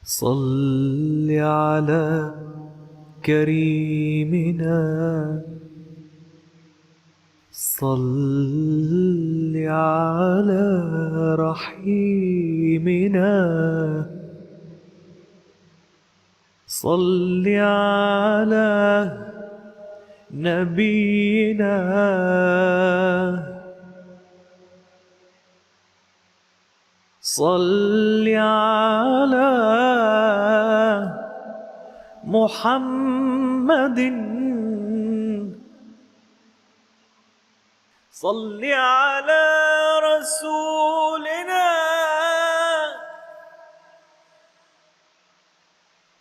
صل على كريمنا، صل على رحيمنا، صل على نبينا، صل على محمد، صل على رسولنا،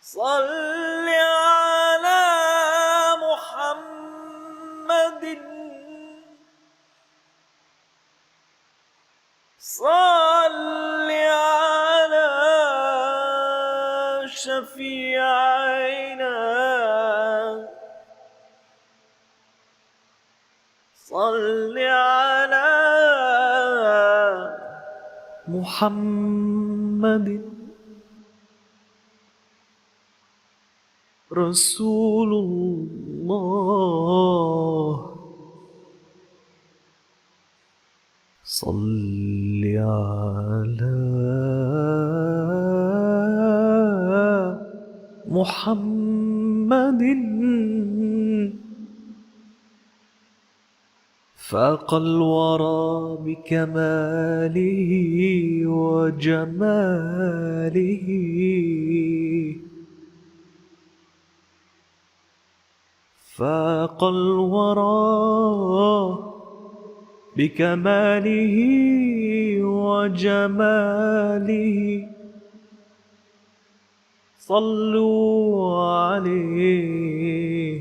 صل على محمد، صل على شفيعنا، صل على محمد رسول الله. صل على محمد فاق الورى بكماله وجماله، فاق الورى بكماله وجماله. صلوا عليه،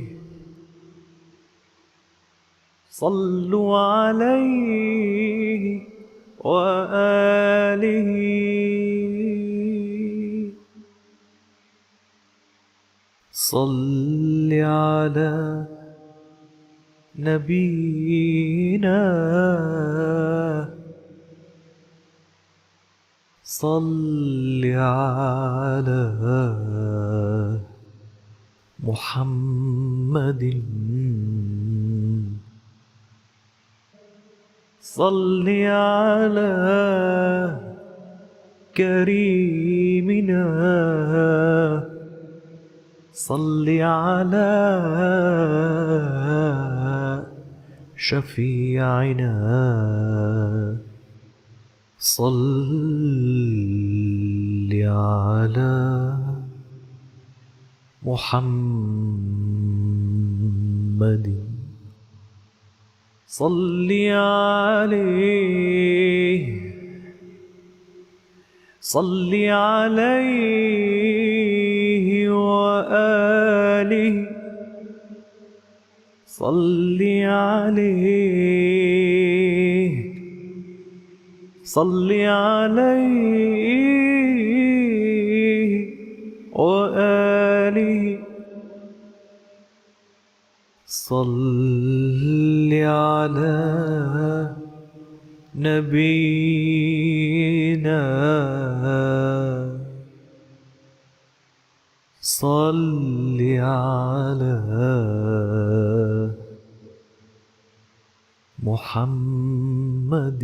صلوا عليه وآله. صل على نبينا، صل على محمد، صل على كريمنا، صل على شفيعنا، صل على محمد، صل عليه، صل عليه وآله، صل عليه، صل عليه وآله. صل على نبينا، صل على محمد.